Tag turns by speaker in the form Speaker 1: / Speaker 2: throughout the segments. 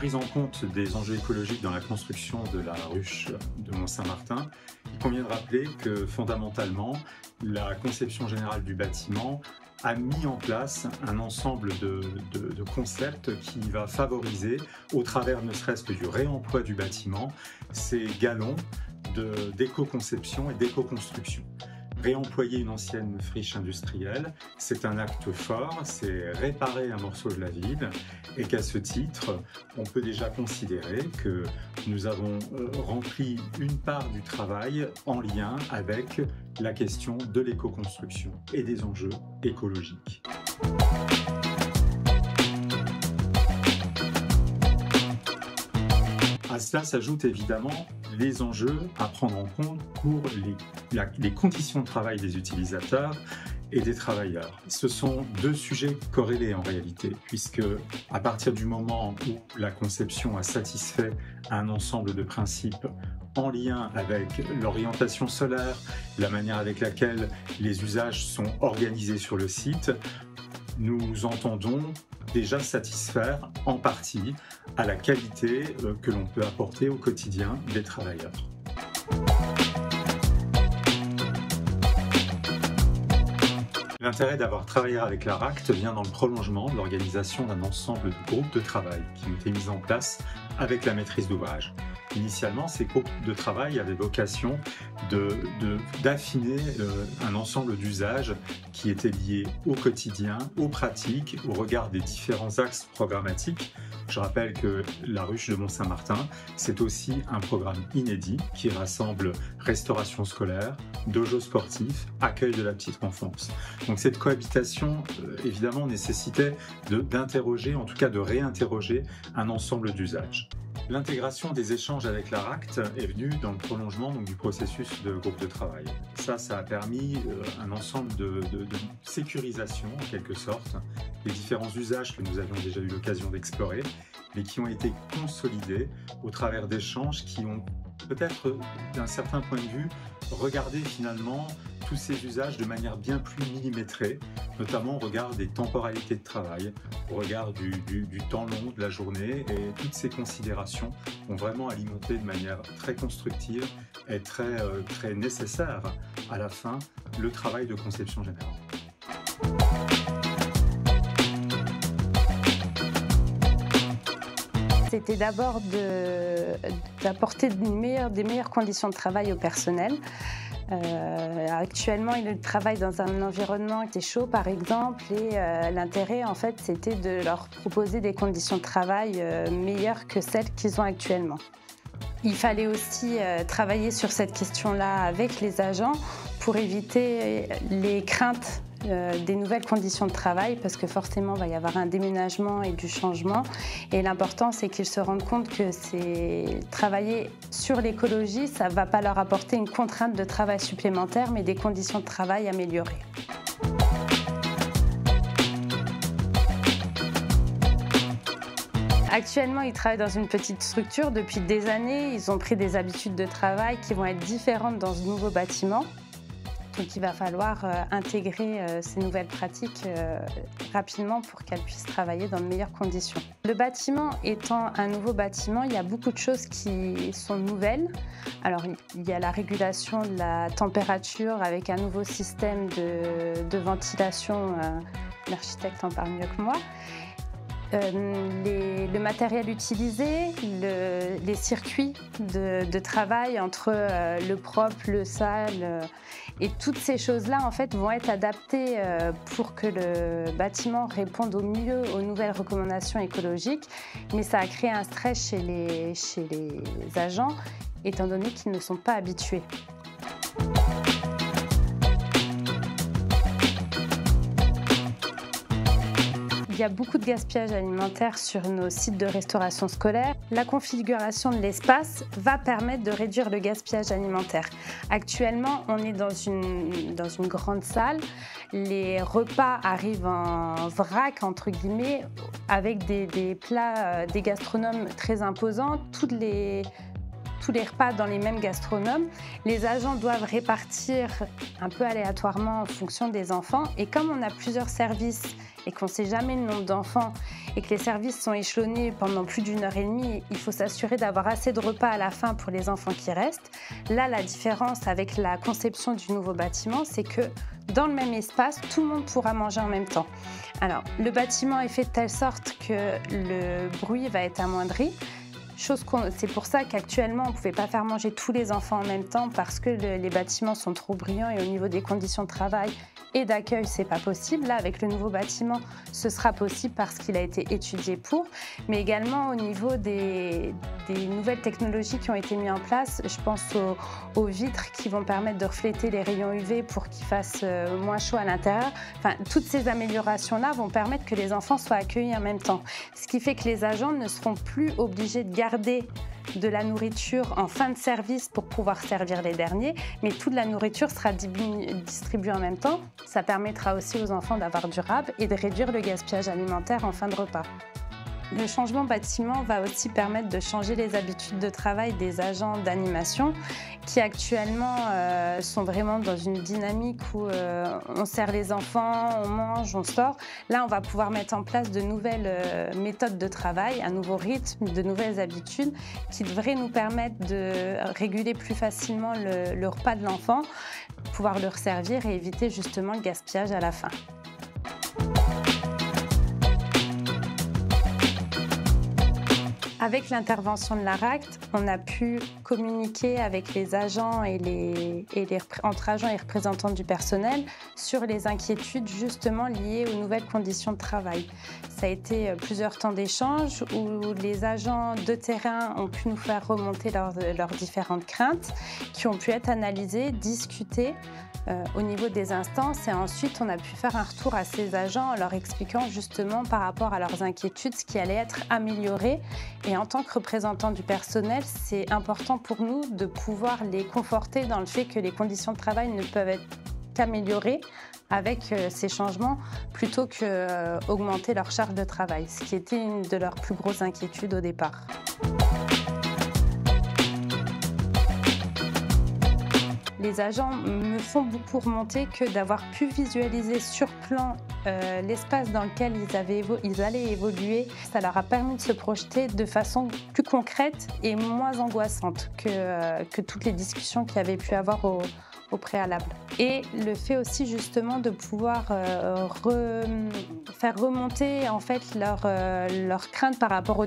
Speaker 1: prise en compte des enjeux écologiques dans la construction de la ruche de Mont-Saint-Martin, il convient de rappeler que fondamentalement, la conception générale du bâtiment a mis en place un ensemble de concepts qui va favoriser, au travers ne serait-ce que du réemploi du bâtiment, ces galons d'éco-conception et d'éco-construction. Réemployer une ancienne friche industrielle, c'est un acte fort, c'est réparer un morceau de la ville et qu'à ce titre, on peut déjà considérer que nous avons rempli une part du travail en lien avec la question de l'éco-construction et des enjeux écologiques. À cela s'ajoutent évidemment les enjeux à prendre en compte pour les conditions de travail des utilisateurs et des travailleurs. Ce sont deux sujets corrélés en réalité, puisque à partir du moment où la conception a satisfait un ensemble de principes en lien avec l'orientation solaire, la manière avec laquelle les usages sont organisés sur le site, nous entendons déjà satisfaire en partie à la qualité que l'on peut apporter au quotidien des travailleurs. L'intérêt d'avoir travaillé avec l'ARACT vient dans le prolongement de l'organisation d'un ensemble de groupes de travail qui ont été mis en place avec la maîtrise d'ouvrage. Initialement, ces groupes de travail avaient vocation d'affiner un ensemble d'usages qui étaient liés au quotidien, aux pratiques, au regard des différents axes programmatiques. Je rappelle que la ruche de Mont-Saint-Martin, c'est aussi un programme inédit qui rassemble restauration scolaire, dojo sportif, accueil de la petite enfance. Donc cette cohabitation, évidemment, nécessitait d'interroger, en tout cas de réinterroger un ensemble d'usages. L'intégration des échanges avec l'ARACT est venue dans le prolongement du processus de groupe de travail. Ça a permis un ensemble de sécurisation, en quelque sorte, des différents usages que nous avions déjà eu l'occasion d'explorer, mais qui ont été consolidés au travers d'échanges qui ont peut-être, d'un certain point de vue, regardé finalement tous ces usages de manière bien plus millimétrée, notamment au regard des temporalités de travail, au regard du temps long de la journée, et toutes ces considérations ont vraiment alimenté de manière très constructive et très nécessaire à la fin le travail de conception générale.
Speaker 2: C'était d'abord d'apporter des meilleures conditions de travail au personnel. Actuellement, ils travaillent dans un environnement qui est chaud, par exemple, et l'intérêt, en fait, c'était de leur proposer des conditions de travail meilleures que celles qu'ils ont actuellement. Il fallait aussi travailler sur cette question-là avec les agents pour éviter les craintes des nouvelles conditions de travail, parce que forcément il va y avoir un déménagement et du changement, et l'important c'est qu'ils se rendent compte que travailler sur l'écologie, ça ne va pas leur apporter une contrainte de travail supplémentaire, mais des conditions de travail améliorées. Actuellement, ils travaillent dans une petite structure depuis des années. Ils ont pris des habitudes de travail qui vont être différentes dans ce nouveau bâtiment. Donc il va falloir intégrer ces nouvelles pratiques rapidement pour qu'elles puissent travailler dans de meilleures conditions. Le bâtiment étant un nouveau bâtiment, il y a beaucoup de choses qui sont nouvelles. Alors il y a la régulation de la température avec un nouveau système de ventilation. L'architecte en parle mieux que moi. Le matériel utilisé, les circuits de travail entre le propre, le sale, et toutes ces choses-là en fait vont être adaptées pour que le bâtiment réponde au mieux aux nouvelles recommandations écologiques, mais ça a créé un stress chez les agents étant donné qu'ils ne sont pas habitués. Il y a beaucoup de gaspillage alimentaire sur nos sites de restauration scolaire. La configuration de l'espace va permettre de réduire le gaspillage alimentaire. Actuellement, on est dans une grande salle. Les repas arrivent en vrac, entre guillemets, avec des plats des gastronomes très imposants. Tous les repas dans les mêmes gastronomes. Les agents doivent répartir un peu aléatoirement en fonction des enfants. Et comme on a plusieurs services et qu'on ne sait jamais le nombre d'enfants et que les services sont échelonnés pendant plus d'1 heure et demie, il faut s'assurer d'avoir assez de repas à la fin pour les enfants qui restent. Là, la différence avec la conception du nouveau bâtiment, c'est que dans le même espace, tout le monde pourra manger en même temps. Alors, le bâtiment est fait de telle sorte que le bruit va être amoindri. C'est pour ça qu'actuellement, on ne pouvait pas faire manger tous les enfants en même temps parce que les bâtiments sont trop bruyants et au niveau des conditions de travail et d'accueil, c'est pas possible. Là, avec le nouveau bâtiment, ce sera possible parce qu'il a été étudié pour, mais également au niveau des nouvelles technologies qui ont été mises en place. Je pense aux vitres qui vont permettre de refléter les rayons UV pour qu'il fasse moins chaud à l'intérieur. Enfin, toutes ces améliorations-là vont permettre que les enfants soient accueillis en même temps. Ce qui fait que les agents ne seront plus obligés de garder de la nourriture en fin de service pour pouvoir servir les derniers, mais toute la nourriture sera distribuée en même temps. Ça permettra aussi aux enfants d'avoir du rab et de réduire le gaspillage alimentaire en fin de repas. Le changement bâtiment va aussi permettre de changer les habitudes de travail des agents d'animation qui actuellement sont vraiment dans une dynamique où on sert les enfants, on mange, on sort. Là, on va pouvoir mettre en place de nouvelles méthodes de travail, un nouveau rythme, de nouvelles habitudes qui devraient nous permettre de réguler plus facilement le repas de l'enfant, pouvoir le servir et éviter justement le gaspillage à la fin. Avec l'intervention de l'ARACT, on a pu communiquer avec les agents entre agents et représentants du personnel sur les inquiétudes justement liées aux nouvelles conditions de travail. Ça a été plusieurs temps d'échange où les agents de terrain ont pu nous faire remonter leurs différentes craintes qui ont pu être analysées, discutées au niveau des instances et ensuite on a pu faire un retour à ces agents en leur expliquant justement par rapport à leurs inquiétudes ce qui allait être amélioré. Et en tant que représentant du personnel, c'est important pour nous de pouvoir les conforter dans le fait que les conditions de travail ne peuvent être qu'améliorées avec ces changements plutôt qu'augmenter leur charge de travail, ce qui était une de leurs plus grosses inquiétudes au départ. Les agents me font beaucoup remonter que d'avoir pu visualiser sur plan l'espace dans lequel ils allaient évoluer, ça leur a permis de se projeter de façon plus concrète et moins angoissante que toutes les discussions qu'il y avait pu avoir au préalable. Et le fait aussi justement de pouvoir faire remonter en fait leurs craintes par rapport aux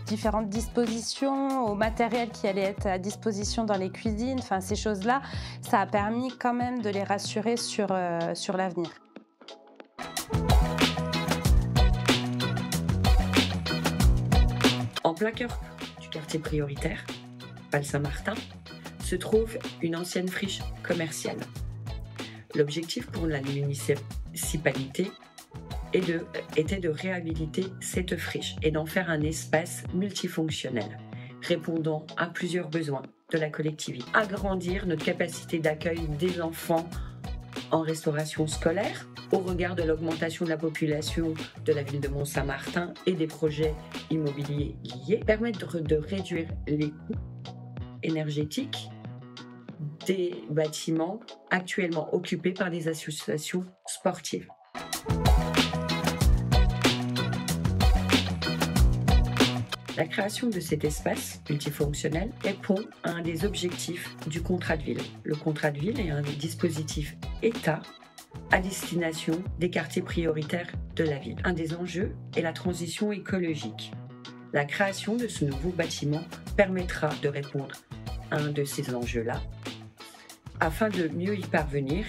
Speaker 2: différentes dispositions, au matériel qui allait être à disposition dans les cuisines, enfin ces choses-là, ça a permis quand même de les rassurer sur l'avenir.
Speaker 3: En plein cœur du quartier prioritaire, Val-Saint-Martin, se trouve une ancienne friche commerciale. L'objectif pour la municipalité était de réhabiliter cette friche et d'en faire un espace multifonctionnel, répondant à plusieurs besoins de la collectivité. Agrandir notre capacité d'accueil des enfants en restauration scolaire, au regard de l'augmentation de la population de la ville de Mont-Saint-Martin et des projets immobiliers liés, permettre de réduire les coûts énergétiques des bâtiments actuellement occupés par des associations sportives. La création de cet espace multifonctionnel répond à un des objectifs du contrat de ville. Le contrat de ville est un dispositif État à destination des quartiers prioritaires de la ville. Un des enjeux est la transition écologique. La création de ce nouveau bâtiment permettra de répondre à un de ces enjeux-là. Afin de mieux y parvenir,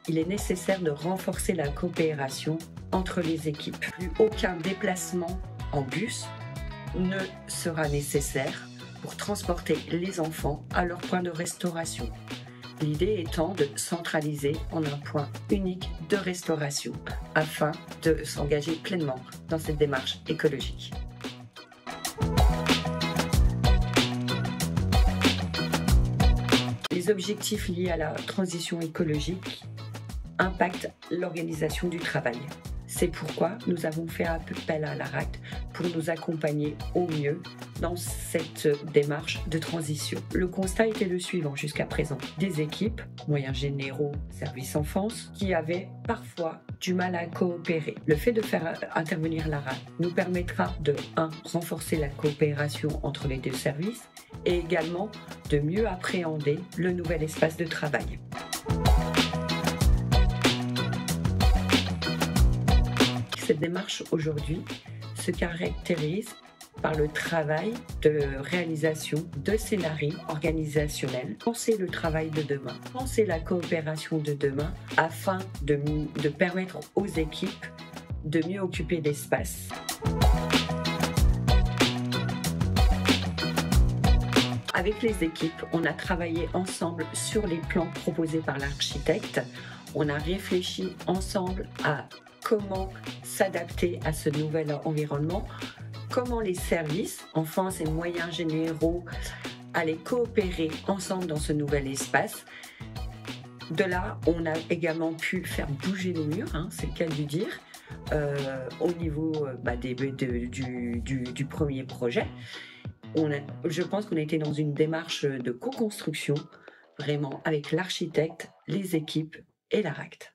Speaker 3: il est nécessaire de renforcer la coopération entre les équipes. Plus aucun déplacement en bus ne sera nécessaire pour transporter les enfants à leur point de restauration. L'idée étant de centraliser en un point unique de restauration afin de s'engager pleinement dans cette démarche écologique. Les objectifs liés à la transition écologique impactent l'organisation du travail. C'est pourquoi nous avons fait appel à l'ARACT pour nous accompagner au mieux dans cette démarche de transition. Le constat était le suivant jusqu'à présent. Des équipes, moyens généraux, services enfance, qui avaient parfois du mal à coopérer. Le fait de faire intervenir la RAC nous permettra de 1. renforcer la coopération entre les deux services et également de mieux appréhender le nouvel espace de travail. Cette démarche aujourd'hui se caractérise par le travail de réalisation de scénarios organisationnels. Penser le travail de demain, penser la coopération de demain afin de permettre aux équipes de mieux occuper l'espace. Avec les équipes, on a travaillé ensemble sur les plans proposés par l'architecte. On a réfléchi ensemble à comment s'adapter à ce nouvel environnement, comment les services, enfance et moyens généraux, allaient coopérer ensemble dans ce nouvel espace. De là, on a également pu faire bouger les murs, c'est le cas de le dire, au niveau du premier projet. Je pense qu'on a été dans une démarche de co-construction, vraiment avec l'architecte, les équipes et la RACT.